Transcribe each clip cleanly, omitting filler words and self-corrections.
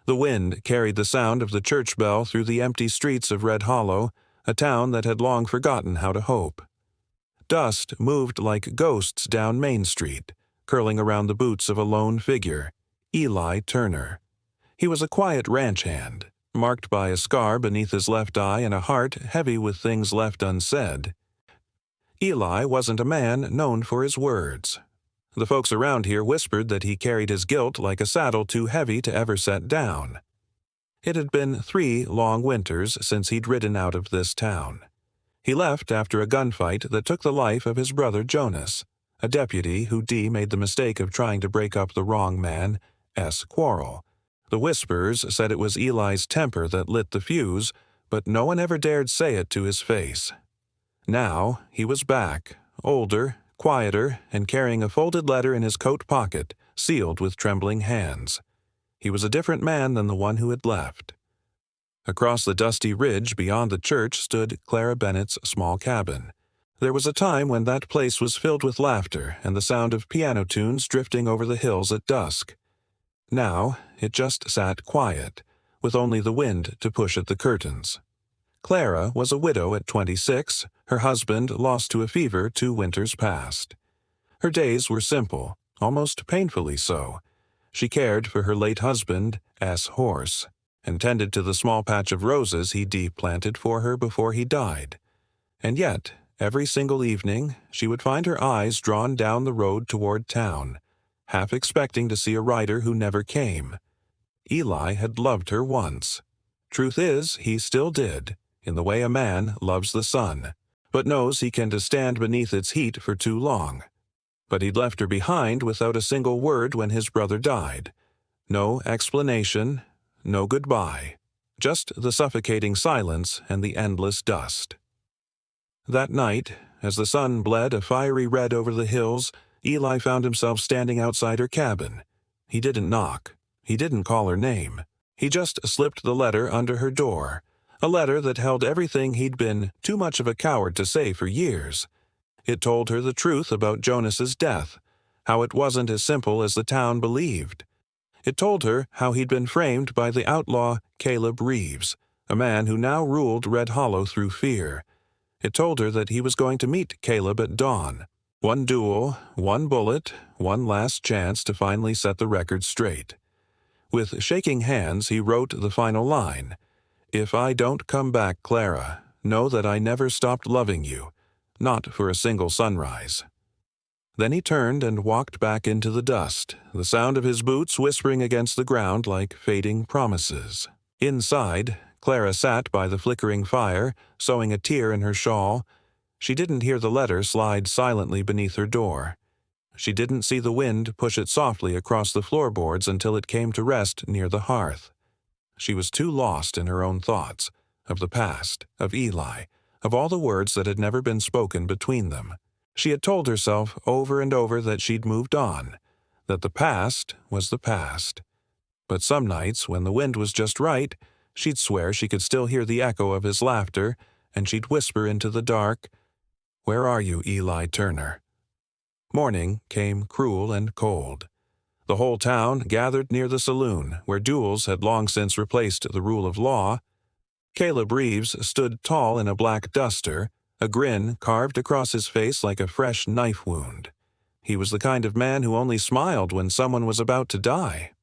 The wind carried the sound of the church bell through the empty streets of Red Hollow, a town that had long forgotten how to hope. Dust moved like ghosts down Main Street, curling around the boots of a lone figure, Eli Turner. He was a quiet ranch hand, marked by a scar beneath his left eye and a heart heavy with things left unsaid. Eli wasn't a man known for his words. The folks around here whispered that he carried his guilt like a saddle too heavy to ever set down. It had been 3 long winters since he'd ridden out of this town. He left after a gunfight that took the life of his brother Jonas, a deputy who D made the mistake of trying to break up the wrong man, S quarrel. The whispers said it was Eli's temper that lit the fuse, but no one ever dared say it to his face. Now he was back, older, quieter, and carrying a folded letter in his coat pocket, sealed with trembling hands. He was a different man than the one who had left. Across the dusty ridge beyond the church stood Clara Bennett's small cabin. There was a time when that place was filled with laughter and the sound of piano tunes drifting over the hills at dusk. Now it just sat quiet, with only the wind to push at the curtains. Clara was a widow at 26, her husband lost to a fever 2 winters past. Her days were simple, almost painfully so. She cared for her late husband, S. Horse, and tended to the small patch of roses he planted for her before he died. And yet, every single evening, she would find her eyes drawn down the road toward town, half expecting to see a rider who never came. Eli had loved her once. Truth is, he still did, in the way a man loves the sun, but knows he can stand beneath its heat for too long. But he'd left her behind without a single word when his brother died. No explanation, no goodbye, just the suffocating silence and the endless dust. That night, as the sun bled a fiery red over the hills, Eli found himself standing outside her cabin. He didn't knock. He didn't call her name. He just slipped the letter under her door, a letter that held everything he'd been too much of a coward to say for years. It told her the truth about Jonas's death, how it wasn't as simple as the town believed. It told her how he'd been framed by the outlaw Caleb Reeves, a man who now ruled Red Hollow through fear. It told her that he was going to meet Caleb at dawn. One duel, one bullet, one last chance to finally set the record straight. With shaking hands, he wrote the final line, "If I don't come back, Clara, know that I never stopped loving you. Not for a single sunrise." Then he turned and walked back into the dust, the sound of his boots whispering against the ground like fading promises. Inside, Clara sat by the flickering fire, sewing a tear in her shawl. She didn't hear the letter slide silently beneath her door. She didn't see the wind push it softly across the floorboards until it came to rest near the hearth. She was too lost in her own thoughts, of the past, of Eli, of all the words that had never been spoken between them. She had told herself over and over that she'd moved on, that the past was the past. But some nights, when the wind was just right, she'd swear she could still hear the echo of his laughter, and she'd whisper into the dark, "Where are you, Eli Turner?" Morning came cruel and cold. The whole town gathered near the saloon, where duels had long since replaced the rule of law. Caleb Reeves stood tall in a black duster, a grin carved across his face like a fresh knife wound. He was the kind of man who only smiled when someone was about to die.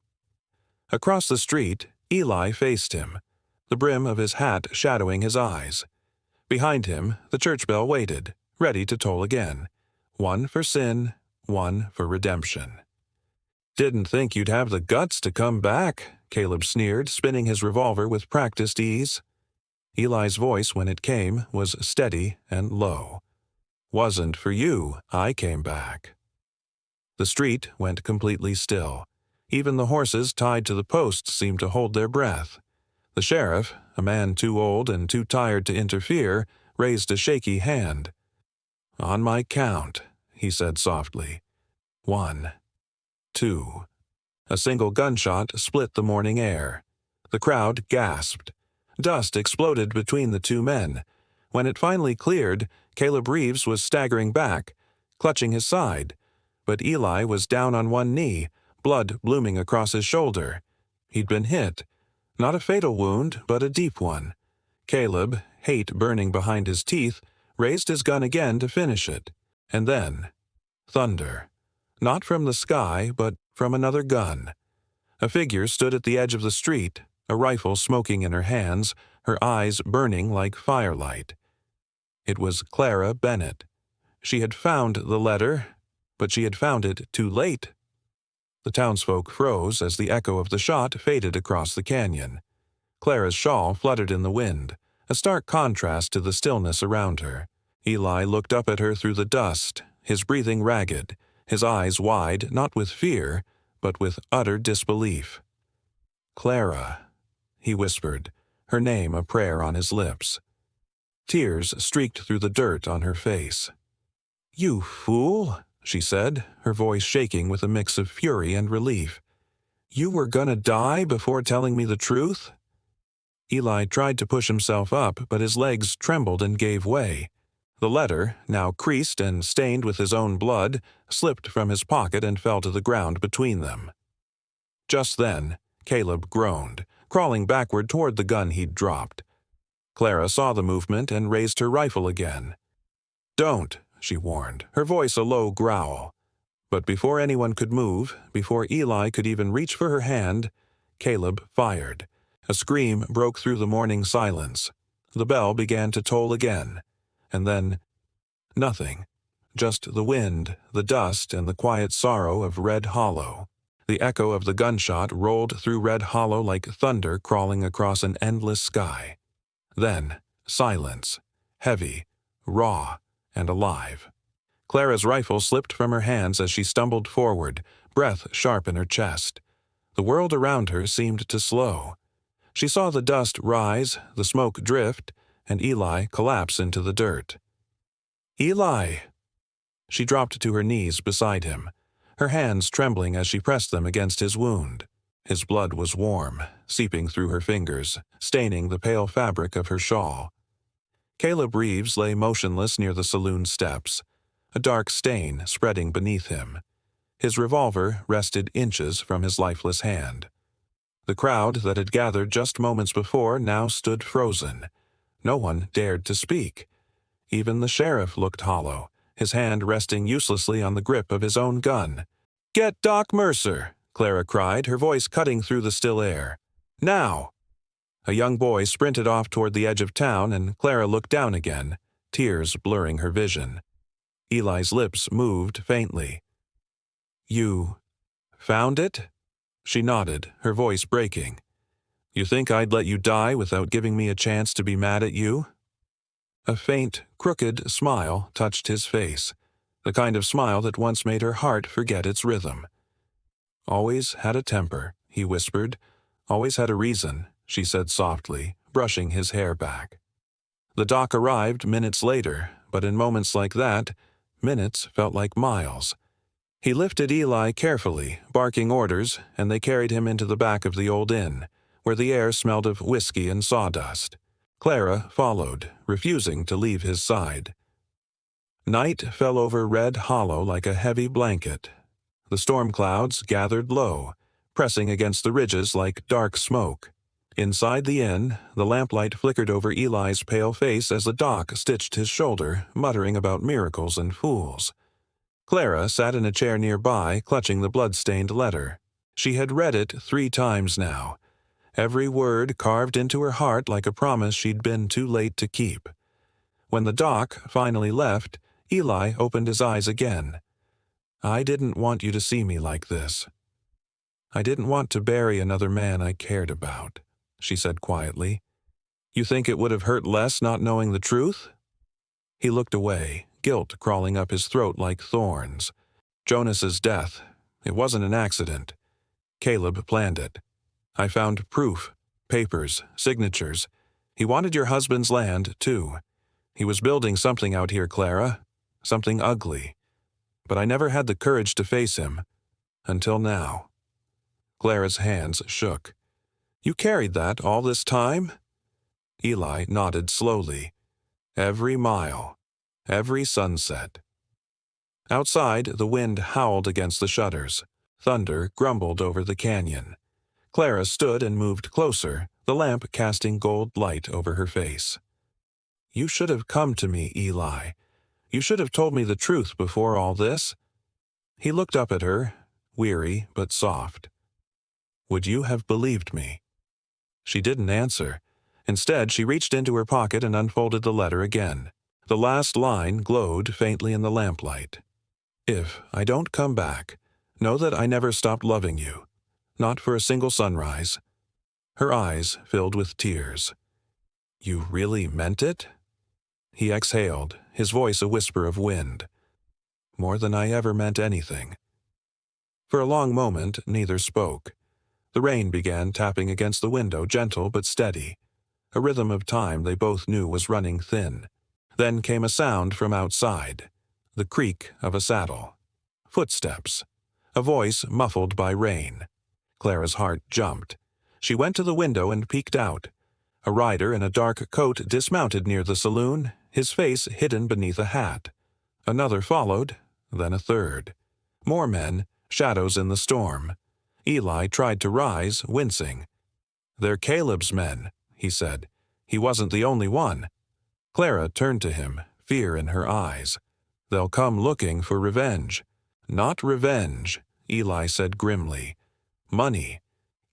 Across the street, Eli faced him, the brim of his hat shadowing his eyes. Behind him, the church bell waited, ready to toll again. One for sin, one for redemption. "Didn't think you'd have the guts to come back," Caleb sneered, spinning his revolver with practiced ease. Eli's voice, when it came, was steady and low. "Wasn't for you I came back." The street went completely still. Even the horses tied to the posts seemed to hold their breath. The sheriff, a man too old and too tired to interfere, raised a shaky hand. "On my count," he said softly. 1, 2. A single gunshot split the morning air. The crowd gasped. Dust exploded between the two men. When it finally cleared, Caleb Reeves was staggering back, clutching his side. But Eli was down on one knee, blood blooming across his shoulder. He'd been hit, Not a fatal wound, but a deep one. Caleb, hate burning behind his teeth, raised his gun again to finish it. And then, thunder. Not from the sky, but from another gun. A figure stood at the edge of the street, a rifle smoking in her hands, her eyes burning like firelight. It was Clara Bennett. She had found the letter, but she had found it too late. The townsfolk froze as the echo of the shot faded across the canyon. Clara's shawl fluttered in the wind, a stark contrast to the stillness around her. Eli looked up at her through the dust, his breathing ragged, his eyes wide not with fear, but with utter disbelief. "Clara," he whispered, her name a prayer on his lips. Tears streaked through the dirt on her face. "You fool," she said, her voice shaking with a mix of fury and relief. "You were gonna die before telling me the truth?" Eli tried to push himself up, but his legs trembled and gave way. The letter, now creased and stained with his own blood, slipped from his pocket and fell to the ground between them. Just then, Caleb groaned, crawling backward toward the gun he'd dropped. Clara saw the movement and raised her rifle again. "Don't," she warned, her voice a low growl. But before anyone could move, before Eli could even reach for her hand, Caleb fired. A scream broke through the morning silence. The bell began to toll again. And then, nothing. Just the wind, the dust, and the quiet sorrow of Red Hollow. The echo of the gunshot rolled through Red Hollow like thunder crawling across an endless sky. Then, silence, heavy, raw, and alive. Clara's rifle slipped from her hands as she stumbled forward, breath sharp in her chest. The world around her seemed to slow. She saw the dust rise, the smoke drift, and Eli collapse into the dirt. "Eli!" She dropped to her knees beside him, her hands trembling as she pressed them against his wound. His blood was warm, seeping through her fingers, staining the pale fabric of her shawl. Caleb Reeves lay motionless near the saloon steps, a dark stain spreading beneath him. His revolver rested inches from his lifeless hand. The crowd that had gathered just moments before now stood frozen. No one dared to speak. Even the sheriff looked hollow, his hand resting uselessly on the grip of his own gun. "Get Doc Mercer!" Clara cried, her voice cutting through the still air. "Now!" A young boy sprinted off toward the edge of town, and Clara looked down again, tears blurring her vision. Eli's lips moved faintly. "You found it?" She nodded, her voice breaking. "You think I'd let you die without giving me a chance to be mad at you?" A faint, crooked smile touched his face, the kind of smile that once made her heart forget its rhythm. "Always had a temper," he whispered. "Always had a reason," she said softly, brushing his hair back. The doc arrived minutes later, but in moments like that, minutes felt like miles. He lifted Eli carefully, barking orders, and they carried him into the back of the old inn, where the air smelled of whiskey and sawdust. Clara followed, refusing to leave his side. Night fell over Red Hollow like a heavy blanket. The storm clouds gathered low, pressing against the ridges like dark smoke. Inside the inn, the lamplight flickered over Eli's pale face as the doc stitched his shoulder, muttering about miracles and fools. Clara sat in a chair nearby, clutching the blood-stained letter. She had read it 3 times now, every word carved into her heart like a promise she'd been too late to keep. When the doc finally left, Eli opened his eyes again. "I didn't want you to see me like this. I didn't want to bury another man I cared about," she said quietly. "You think it would have hurt less not knowing the truth?" He looked away, guilt crawling up his throat like thorns. Jonas's death. It wasn't an accident. Caleb planned it. I found proof, papers, signatures. He wanted your husband's land, too. He was building something out here, Clara. Something ugly. But I never had the courage to face him. Until now. Clara's hands shook. "You carried that all this time?" Eli nodded slowly. "Every mile. Every sunset." Outside, the wind howled against the shutters. Thunder grumbled over the canyon. Clara stood and moved closer, the lamp casting gold light over her face. "You should have come to me, Eli. You should have told me the truth before all this." He looked up at her, weary but soft. "Would you have believed me?" She didn't answer. Instead, she reached into her pocket and unfolded the letter again. The last line glowed faintly in the lamplight. "If I don't come back, know that I never stopped loving you. Not for a single sunrise." Her eyes filled with tears. "You really meant it?" He exhaled, his voice a whisper of wind. "More than I ever meant anything." For a long moment, neither spoke. The rain began tapping against the window, gentle but steady. A rhythm of time they both knew was running thin. Then came a sound from outside, the creak of a saddle. Footsteps. A voice muffled by rain. Clara's heart jumped. She went to the window and peeked out. A rider in a dark coat dismounted near the saloon, his face hidden beneath a hat. Another followed, then a third. More men, shadows in the storm. Eli tried to rise, wincing. "They're Caleb's men," he said. "He wasn't the only one." Clara turned to him, fear in her eyes. "They'll come looking for revenge." "Not revenge," Eli said grimly. "Money.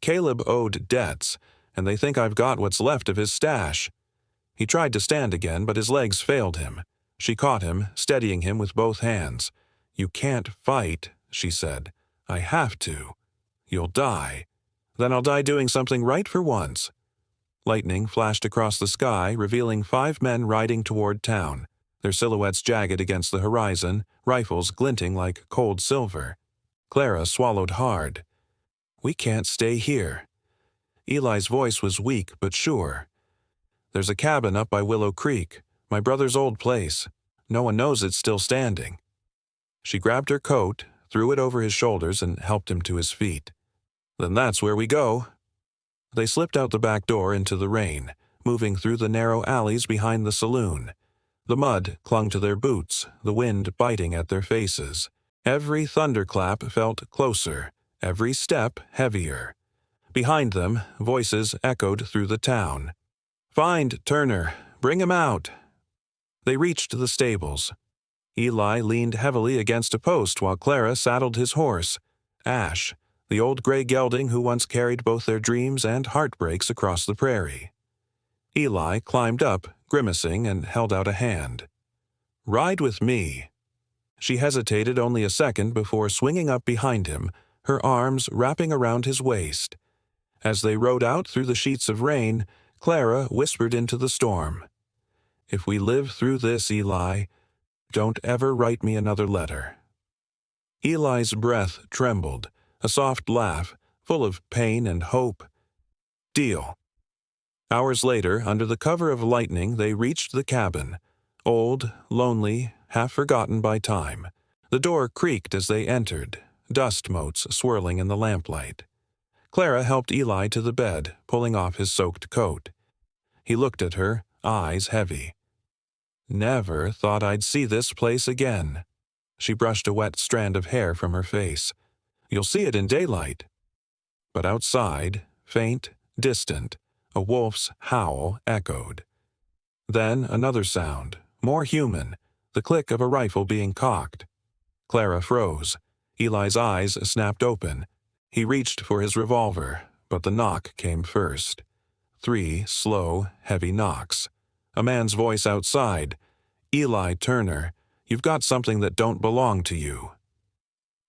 Caleb owed debts, and they think I've got what's left of his stash." He tried to stand again, but his legs failed him. She caught him, steadying him with both hands. "You can't fight," she said. "I have to. You'll die. Then I'll die doing something right for once." Lightning flashed across the sky, revealing 5 men riding toward town, their silhouettes jagged against the horizon, rifles glinting like cold silver. Clara swallowed hard. "We can't stay here." Eli's voice was weak but sure. "There's a cabin up by Willow Creek, my brother's old place. No one knows it's still standing." She grabbed her coat, threw it over his shoulders, and helped him to his feet. "Then that's where we go." They slipped out the back door into the rain, moving through the narrow alleys behind the saloon. The mud clung to their boots, the wind biting at their faces. Every thunderclap felt closer, every step heavier. Behind them, voices echoed through the town. "Find Turner! Bring him out!" They reached the stables. Eli leaned heavily against a post while Clara saddled his horse, Ash, the old gray gelding who once carried both their dreams and heartbreaks across the prairie. Eli climbed up, grimacing, and held out a hand. "Ride with me." She hesitated only a second before swinging up behind him, her arms wrapping around his waist. As they rode out through the sheets of rain, Clara whispered into the storm, "If we live through this, Eli, don't ever write me another letter." Eli's breath trembled, a soft laugh, full of pain and hope. "Deal." Hours later, under the cover of lightning, they reached the cabin. Old, lonely, half forgotten by time. The door creaked as they entered, dust motes swirling in the lamplight. Clara helped Eli to the bed, pulling off his soaked coat. He looked at her, eyes heavy. "Never thought I'd see this place again." She brushed a wet strand of hair from her face. "You'll see it in daylight." But outside, faint, distant, a wolf's howl echoed. Then another sound, more human, the click of a rifle being cocked. Clara froze. Eli's eyes snapped open. He reached for his revolver, but the knock came first. 3 slow, heavy knocks. A man's voice outside. "Eli Turner, you've got something that don't belong to you."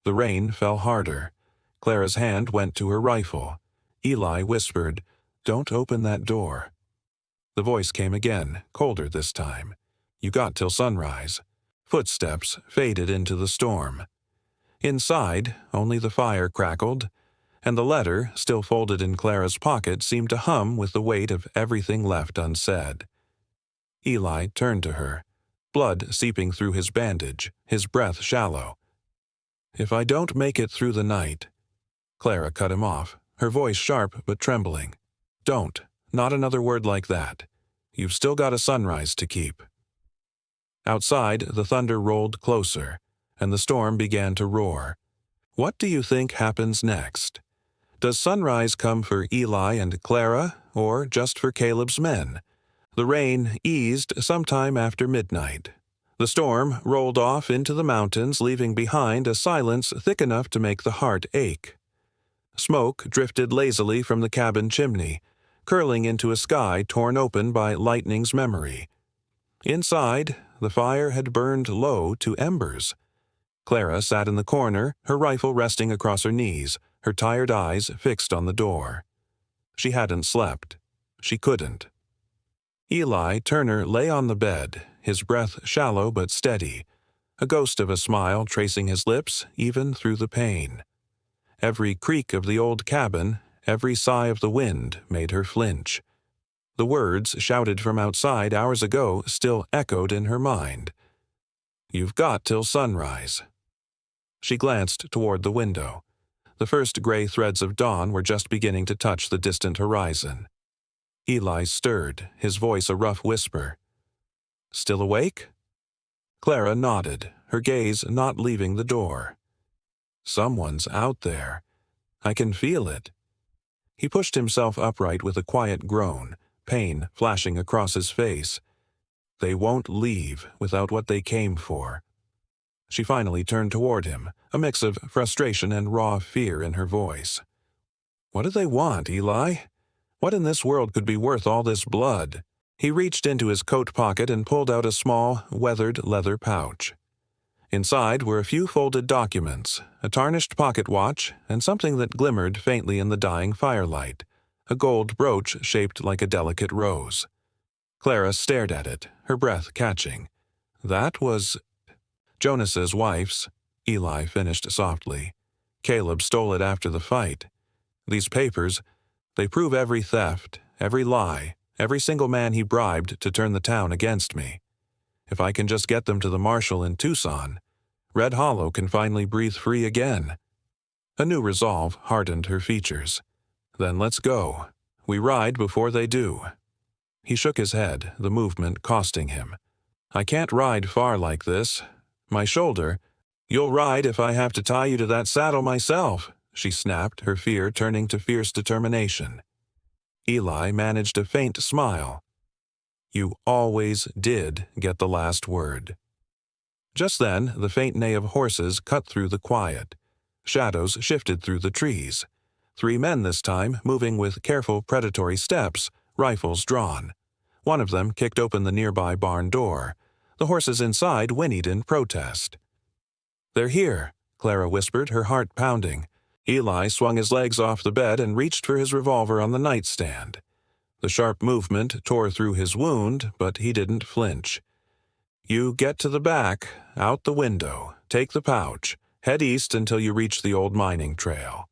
The rain fell harder. Clara's hand went to her rifle. Eli whispered, "Don't open that door." The voice came again, colder this time. "You got till sunrise." Footsteps faded into the storm. Inside, only the fire crackled, and the letter, still folded in Clara's pocket, seemed to hum with the weight of everything left unsaid. Eli turned to her, blood seeping through his bandage, his breath shallow. "If I don't make it through the night—" Clara cut him off, her voice sharp but trembling. "Don't. Not another word like that. You've still got a sunrise to keep." Outside, the thunder rolled closer, and the storm began to roar. What do you think happens next? Does sunrise come for Eli and Clara, or just for Caleb's men? The rain eased sometime after midnight. The storm rolled off into the mountains, leaving behind a silence thick enough to make the heart ache. Smoke drifted lazily from the cabin chimney, curling into a sky torn open by lightning's memory. Inside, the fire had burned low to embers. Clara sat in the corner, her rifle resting across her knees, her tired eyes fixed on the door. She hadn't slept. She couldn't. Eli Turner lay on the bed, his breath shallow but steady, a ghost of a smile tracing his lips even through the pain. Every creak of the old cabin, every sigh of the wind made her flinch. The words shouted from outside hours ago still echoed in her mind. "You've got till sunrise." She glanced toward the window. The first gray threads of dawn were just beginning to touch the distant horizon. Eli stirred, his voice a rough whisper. "Still awake?" Clara nodded, her gaze not leaving the door. "Someone's out there. I can feel it." He pushed himself upright with a quiet groan, pain flashing across his face. "They won't leave without what they came for." She finally turned toward him, a mix of frustration and raw fear in her voice. "What do they want, Eli? What in this world could be worth all this blood?" He reached into his coat pocket and pulled out a small, weathered leather pouch. Inside were a few folded documents, a tarnished pocket watch, and something that glimmered faintly in the dying firelight, a gold brooch shaped like a delicate rose. Clara stared at it, her breath catching. That was Jonas's wife's, Eli finished softly. Caleb stole it after the fight. These papers, they prove every theft, every lie, every single man he bribed to turn the town against me. If I can just get them to the marshal in Tucson, Red Hollow can finally breathe free again. A new resolve hardened her features. "Then let's go. We ride before they do." He shook his head, the movement costing him. "I can't ride far like this. My shoulder—" "You'll ride if I have to tie you to that saddle myself," she snapped, her fear turning to fierce determination. Eli managed a faint smile. "You always did get the last word." Just then, the faint neigh of horses cut through the quiet. Shadows shifted through the trees. 3 men this time, moving with careful predatory steps, rifles drawn. One of them kicked open the nearby barn door. The horses inside whinnied in protest. "They're here," Clara whispered, her heart pounding. Eli swung his legs off the bed and reached for his revolver on the nightstand. The sharp movement tore through his wound, but he didn't flinch. "You get to the back, out the window, take the pouch, head east until you reach the old mining trail."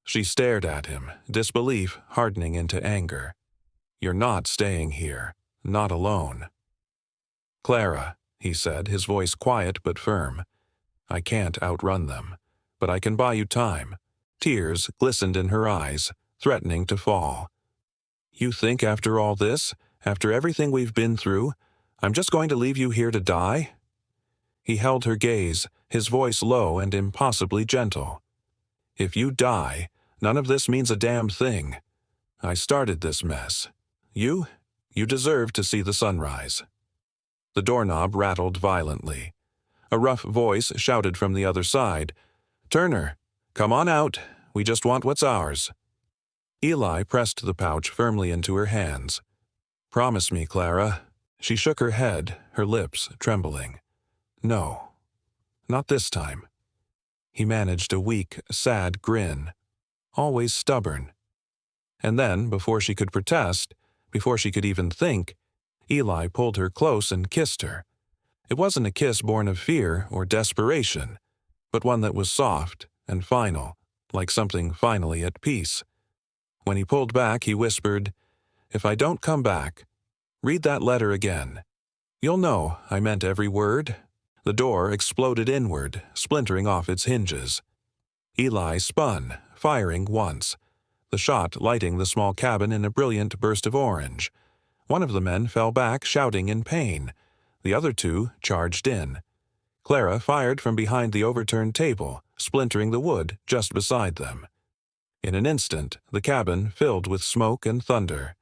She stared at him, disbelief hardening into anger. "You're not staying here, not alone." "Clara," he said, his voice quiet but firm, "I can't outrun them, but I can buy you time." Tears glistened in her eyes, threatening to fall. "You think after all this, after everything we've been through, I'm just going to leave you here to die?" He held her gaze, his voice low and impossibly gentle. "If you die, none of this means a damn thing. I started this mess. You deserve to see the sunrise." The doorknob rattled violently. A rough voice shouted from the other side, "Turner, come on out. We just want what's ours." Eli pressed the pouch firmly into her hands. "Promise me, Clara." She shook her head, her lips trembling. "No, not this time." He managed a weak, sad grin. Always stubborn. And then, before she could protest, before she could even think, Eli pulled her close and kissed her. It wasn't a kiss born of fear or desperation, but one that was soft and final, like something finally at peace. When he pulled back, he whispered, "If I don't come back, read that letter again. You'll know I meant every word." The door exploded inward, splintering off its hinges. Eli spun, firing once, the shot lighting the small cabin in a brilliant burst of orange. One of the men fell back, shouting in pain. The other 2 charged in. Clara fired from behind the overturned table, splintering the wood just beside them. In an instant, the cabin filled with smoke and thunder.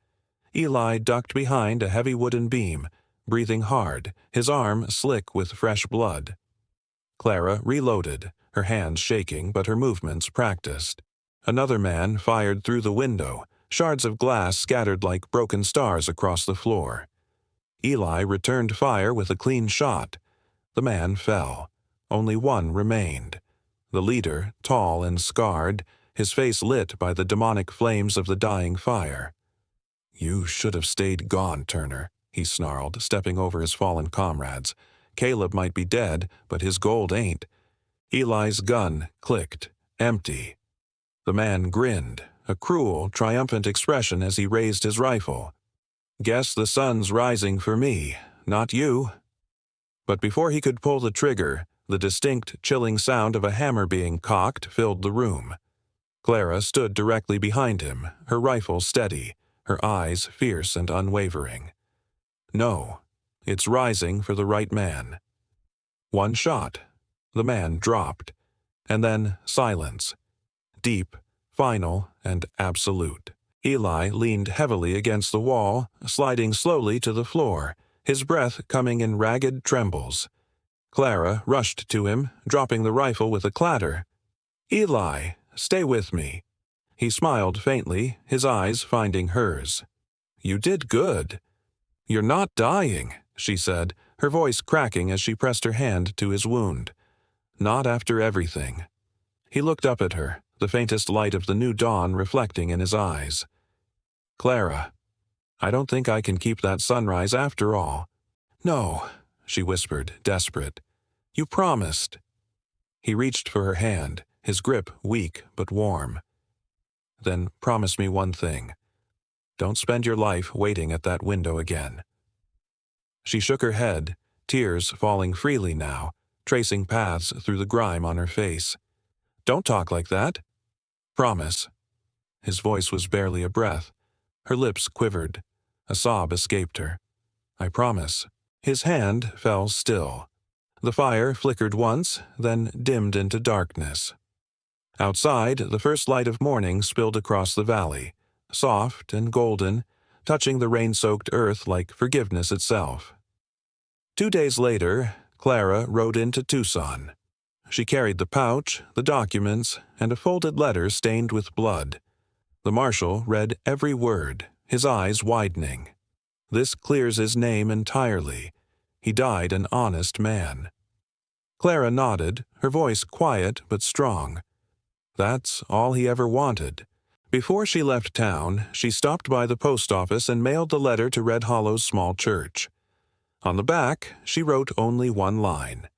Eli ducked behind a heavy wooden beam, breathing hard, his arm slick with fresh blood. Clara reloaded, her hands shaking but her movements practiced. Another man fired through the window, shards of glass scattered like broken stars across the floor. Eli returned fire with a clean shot. The man fell. Only one remained. The leader, tall and scarred, his face lit by the demonic flames of the dying fire. "You should have stayed gone, Turner," he snarled, stepping over his fallen comrades. "Caleb might be dead, but his gold ain't." Eli's gun clicked, empty. The man grinned, a cruel, triumphant expression as he raised his rifle. "Guess the sun's rising for me, not you." But before he could pull the trigger, the distinct, chilling sound of a hammer being cocked filled the room. Clara stood directly behind him, her rifle steady, her eyes fierce and unwavering. "No, it's rising for the right man." One shot. The man dropped. And then silence. Deep, final, and absolute. Eli leaned heavily against the wall, sliding slowly to the floor, his breath coming in ragged trembles. Clara rushed to him, dropping the rifle with a clatter. "Eli, stay with me." He smiled faintly, his eyes finding hers. "You did good." "You're not dying," she said, her voice cracking as she pressed her hand to his wound. "Not after everything." He looked up at her, the faintest light of the new dawn reflecting in his eyes. "Clara, I don't think I can keep that sunrise after all." "No," she whispered, desperate. "You promised." He reached for her hand, his grip weak but warm. "Then promise me one thing. Don't spend your life waiting at that window again." She shook her head, tears falling freely now, tracing paths through the grime on her face. "Don't talk like that." "Promise." His voice was barely a breath. Her lips quivered. A sob escaped her. "I promise." His hand fell still. The fire flickered once, then dimmed into darkness. Outside, the first light of morning spilled across the valley, soft and golden, touching the rain-soaked earth like forgiveness itself. 2 days later, Clara rode into Tucson. She carried the pouch, the documents, and a folded letter stained with blood. The marshal read every word, his eyes widening. "This clears his name entirely. He died an honest man." Clara nodded, her voice quiet but strong. That's all he ever wanted. Before she left town, she stopped by the post office and mailed the letter to Red Hollow's small church. On the back, she wrote only one line.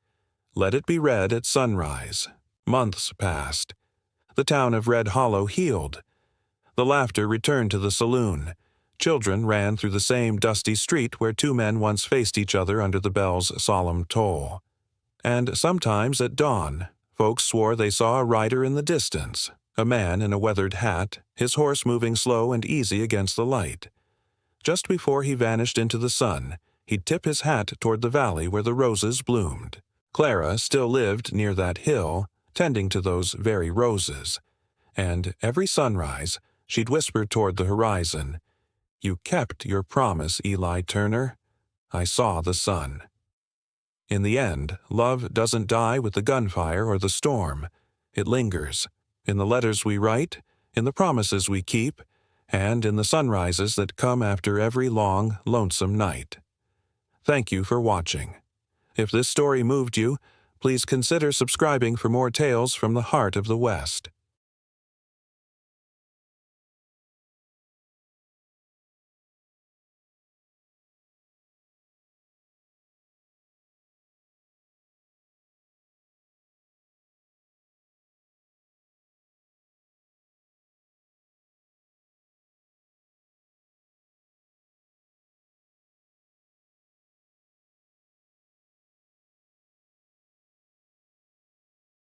"Let it be read at sunrise." Months passed. The town of Red Hollow healed. The laughter returned to the saloon. Children ran through the same dusty street where two men once faced each other under the bell's solemn toll. And sometimes at dawn, folks swore they saw a rider in the distance, a man in a weathered hat, his horse moving slow and easy against the light. Just before he vanished into the sun, he'd tip his hat toward the valley where the roses bloomed. Clara still lived near that hill, tending to those very roses. And every sunrise, she'd whisper toward the horizon, "You kept your promise, Eli Turner. I saw the sun." In the end, love doesn't die with the gunfire or the storm. It lingers, in the letters we write, in the promises we keep, and in the sunrises that come after every long, lonesome night. Thank you for watching. If this story moved you, please consider subscribing for more tales from the heart of the West.